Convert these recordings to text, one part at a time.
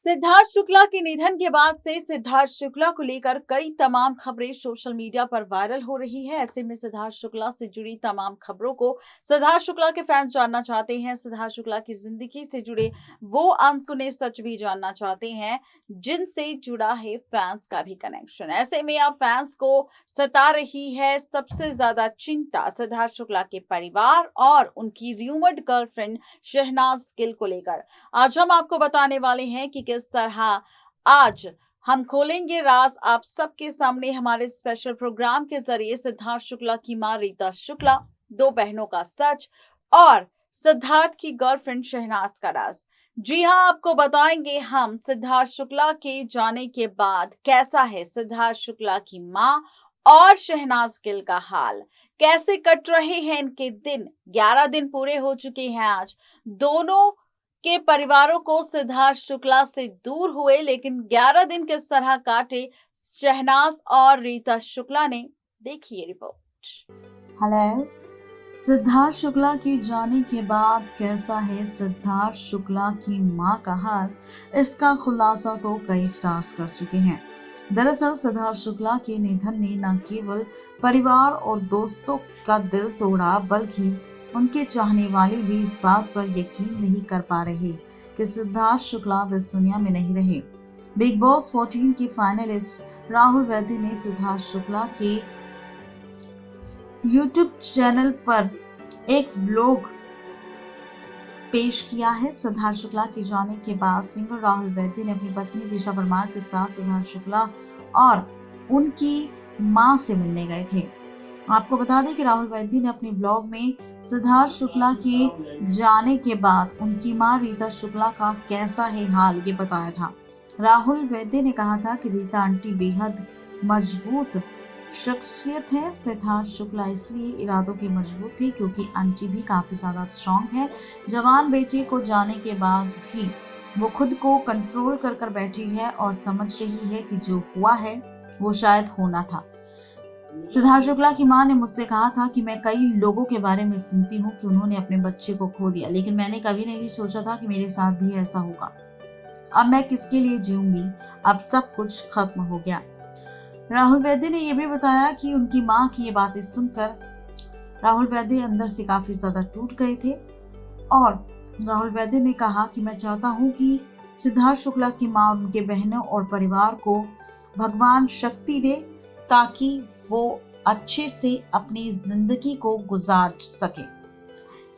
सिद्धार्थ शुक्ला के निधन के बाद से सिद्धार्थ शुक्ला को लेकर कई तमाम खबरें सोशल मीडिया पर वायरल हो रही है। ऐसे में सिद्धार्थ शुक्ला से जुड़ी तमाम खबरों को सिद्धार्थ शुक्ला के फैंस जानना चाहते हैं। सिद्धार्थ शुक्ला की जिंदगी से जुड़े वो अनसुने सच भी जानना चाहते हैं, जिनसे जुड़ा है फैंस का भी कनेक्शन। ऐसे में अब फैंस को सता रही है सबसे ज्यादा चिंता सिद्धार्थ शुक्ला के परिवार और उनकी र्यूमर्ड गर्लफ्रेंड शहनाज गिल को लेकर। आज हम आपको बताने वाले हैं कि किस तरह आज हम खोलेंगे राज आप सबके सामने हमारे स्पेशल प्रोग्राम के जरिए सिद्धार्थ शुक्ला की मां रीता शुक्ला, दो बहनों का सच और सिद्धार्थ की गर्लफ्रेंड शहनाज का राज। जी हां, आपको बताएंगे हम सिद्धार्थ शुक्ला के जाने के बाद कैसा है सिद्धार्थ शुक्ला की मां और शहनाज गिल का हाल, कैसे कट रहे हैं इनके दिन। 11 दिन पूरे हो चुके हैं आज दोनों के परिवारों को सिद्धार्थ शुक्ला से दूर हुए, लेकिन 11 दिन किस तरह काटे शहनाज और रीता शुक्ला ने, देखिए रिपोर्ट। हेलो। सिद्धार्थ शुक्ला के जाने के बाद कैसा है सिद्धार्थ शुक्ला की मां का हाल, इसका खुलासा तो कई स्टार्स कर चुके हैं। दरअसल सिद्धार्थ शुक्ला के निधन ने न केवल परिवार और दोस्तों का दिल तोड़ा, बल्कि उनके चाहने वाले भी इस बात पर यकीन नहीं कर पा रहे कि सिद्धार्थ शुक्ला इस दुनिया में नहीं रहे। बिग बॉस 14 के फाइनलिस्ट राहुल वैद्य ने सिद्धार्थ शुक्ला के यूट्यूब चैनल पर एक व्लॉग पेश किया है। सिद्धार्थ शुक्ला के जाने के बाद सिंगर राहुल वैद्य ने अपनी पत्नी दिशा परमार के साथ सिद्धार्थ शुक्ला और उनकी मां से मिलने गए थे। आपको बता दें कि राहुल वैद्य ने अपने ब्लॉग में सिद्धार्थ शुक्ला के जाने के बाद उनकी मां रीता शुक्ला का कैसा है हाल, ये बताया था। राहुल वैद्य ने कहा था कि रीता आंटी बेहद मजबूत शख्सियत है। सिद्धार्थ शुक्ला इसलिए इरादों के मजबूत थे क्योंकि आंटी भी काफी ज्यादा स्ट्रॉन्ग है। जवान बेटे को जाने के बाद भी वो खुद को कंट्रोल कर बैठी है और समझ रही है कि जो हुआ है वो शायद होना था। सिद्धार्थ शुक्ला की मां ने मुझसे कहा था कि मैं कई लोगों के बारे में सुनती हूँ कि उन्होंने अपने बच्चे को खो दिया, लेकिन मैंने कभी नहीं सोचा था कि मेरे साथ भी ऐसा होगा। अब मैं किसके लिए जीऊंगी, अब सब कुछ खत्म हो गया। राहुल वैद्य ने यह भी बताया कि उनकी मां की ये बातें सुनकर राहुल वैद्य अंदर से काफी ज्यादा टूट गए थे और राहुल वैद्य ने कहा कि मैं चाहता हूं कि सिद्धार्थ शुक्ला की मां और उनके बहनों और परिवार को भगवान शक्ति दे ताकि वो अच्छे से अपनी जिंदगी को गुजार सके।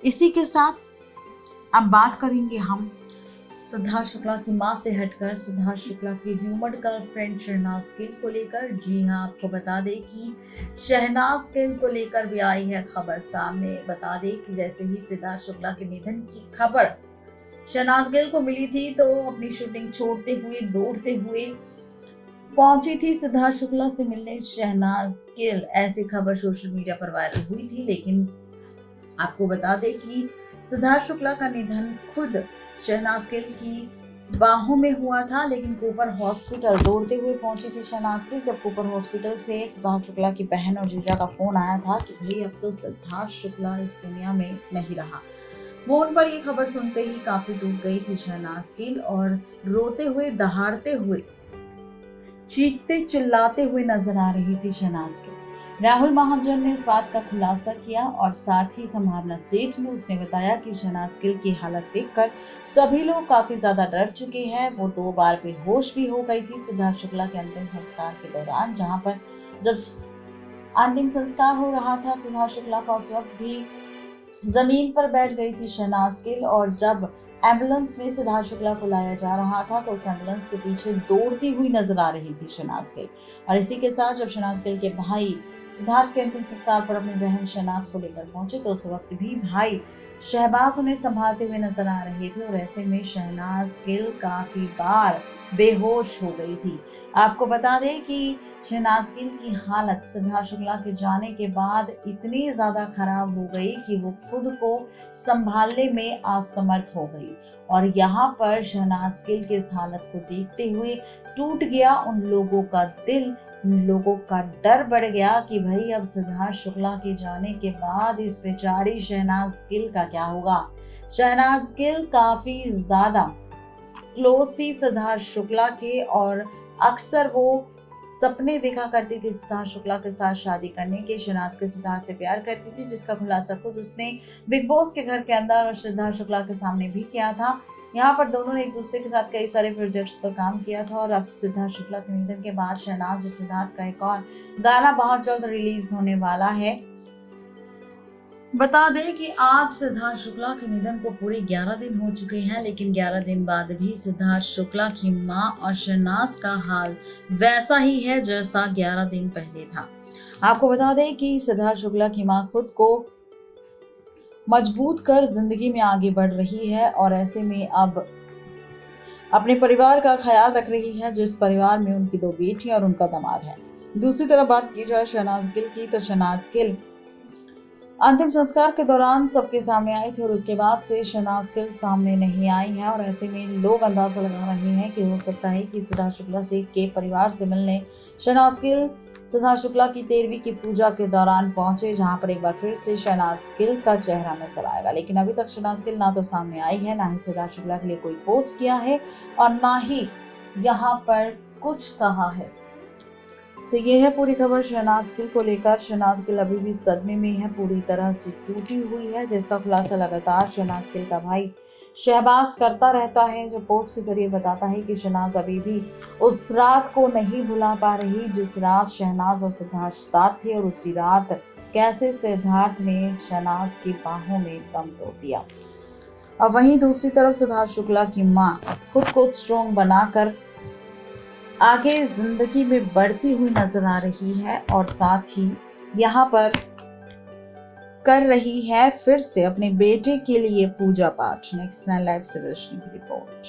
इसी के साथ अब बात करेंगे हम सिद्धार्थ शुक्ला की मां से हटकर सिद्धार्थ शुक्ला की र्यूमर्ड गर्लफ्रेंड शहनाज गिल को लेकर। जी हां, आपको बता दें कि शहनाज गिल को लेकर भी आई है खबर सामने। बता दें कि जैसे ही सिद्धार्थ शुक्ला के निधन की खबर शहनाज गिल को मिली थी तो अपनी शूटिंग छोड़ते हुए दौड़ते हुए पहुंची थी सिद्धार्थ शुक्ला से मिलने शहनाज गिल। ऐसी खबर सोशल मीडिया पर वायरल हुई थी, लेकिन आपको बता दें कि सिद्धार्थ शुक्ला का निधन खुद शहनाज गिल की बाहों में हुआ था, लेकिन कूपर हॉस्पिटल दौड़ते हुए पहुंची थी शहनाज गिल। जब कूपर हॉस्पिटल से सिद्धार्थ शुक्ला की बहन और जीजा का फोन आया था कि भाई अब तो सिद्धार्थ शुक्ला इस दुनिया में नहीं रहा। फोन पर ये खबर सुनते ही काफी टूट गई थी शहनाज गिल और रोते हुए, दहाड़ते हुए, चीखते चिल्लाते हुए नजर आ रही थी शहनाज गिल। राहुल महाजन ने इस बात का खुलासा किया और साथ ही संभावना जेठ ने उसने बताया कि शहनाज गिल की हालत देखकर सभी लोग काफी ज्यादा डर चुके हैं। वो 2 बार बेहोश भी हो गई थी सिद्धार्थ शुक्ला के अंतिम संस्कार के दौरान, जहां पर जब अंतिम संस्कार हो रहा था सिद्धार्थ शुक्ला का उस वक्त भी जमीन पर बैठ गई थी शहनाज गिल। और जब एम्बुलेंस में सिद्धार्थ शुक्ला को लाया जा रहा था तो उस एम्बुलेंस के पीछे दौड़ती हुई नजर आ रही थी शहनाज गिल। और इसी के साथ जब शहनाज गिल के भाई सिद्धार्थ के अंतिम संस्कार पर अपनी बहन शहनाज को लेकर पहुंचे तो उस वक्त भी भाई शहबाज उन्हें संभालते हुए नजर आ रहे थे और ऐसे में शहनाज गिल काफी बार बेहोश हो गई थी। आपको बता दें कि शहनाज गिल की हालत सिद्धार्थ शुक्ला के जाने के बाद इतनी ज्यादा खराब हो गई कि वो खुद को संभालने में असमर्थ हो गई और यहाँ पर शहनाज गिल की इस हालत को देखते हुए टूट गया उन लोगों का दिल, उन लोगों का डर बढ़ गया कि भाई अब सिद्धार्थ शुक्ला के जाने के बाद इस बेचारी शहनाज गिल का क्या होगा। शहनाज गिल काफी ज्यादा क्लोज थी सिद्धार्थ शुक्ला के और अक्सर वो सपने देखा करती थी सिद्धार्थ शुक्ला के साथ शादी करने के। शहनाज गिल सिद्धार्थ से प्यार करती थी, जिसका खुलासा खुद उसने बिग बॉस के घर के अंदर और सिद्धार्थ शुक्ला के सामने भी किया था। यहाँ पर दोनों ने एक दूसरे के साथ कई सारे प्रोजेक्ट्स पर काम किया था और अब सिद्धार्थ शुक्ला के निधन के बाद शहनाज और सिद्धार्थ का एक और गाना बहुत जल्द रिलीज होने वाला है। बता दें कि आज सिद्धार्थ शुक्ला के निधन को पूरे 11 दिन हो चुके हैं, लेकिन 11 दिन बाद भी सिद्धार्थ शुक्ला की मां और शहनाज का हाल वैसा ही है जैसा 11 दिन पहले था। आपको बता दें कि सिद्धार्थ शुक्ला की मां खुद को मजबूत कर जिंदगी में आगे बढ़ रही है और ऐसे में अब अपने परिवार का ख्याल रख रही है, जिस परिवार में उनकी 2 बेटियां और उनका दामाद है। दूसरी तरफ बात की जाए शहनाज गिल की, तो शहनाज गिल अंतिम संस्कार के दौरान सबके सामने आई थी और उसके बाद से शहनाज गिल सामने नहीं आई है और ऐसे में लोग अंदाजा लगा रहे हैं कि हो सकता है कि सिद्धार्थ शुक्ला से के परिवार से मिलने शहनाज गिल सिद्धार्थ शुक्ला की 13वीं की पूजा के दौरान पहुंचे, जहां पर एक बार फिर से शहनाज गिल का चेहरा नजर आएगा। लेकिन अभी तक शहनाज गिल ना तो सामने आई है, ना ही सिद्धार्थ शुक्ला के लिए कोई पोस्ट किया है और ना ही यहाँ पर कुछ कहा है। तो ये है पूरी खबर शहनाज गिल को लेकर। शहनाज गिल अभी भी सदमे में है, पूरी तरह से टूटी हुई है, जिसका खुलासा लगातार शहनाज गिल का भाई शहबाज करता रहता है, जो पोस्ट के जरिए बताता है कि शहनाज अभी भी उस रात को नहीं भुला पा रही जिस रात शहनाज और सिद्धार्थ साथ थे और उसी रात कैसे सिद्धार्थ ने शहनाज की बाहों में दम तोड़ दिया। और वहीं दूसरी तरफ सिद्धार्थ शुक्ला की मां खुद को स्ट्रॉन्ग बनाकर आगे जिंदगी में बढ़ती हुई नजर आ रही है और साथ ही यहाँ पर कर रही है फिर से अपने बेटे के लिए पूजा पाठ। नेक्स्ट 9 लाइव से रोशनी की रिपोर्ट।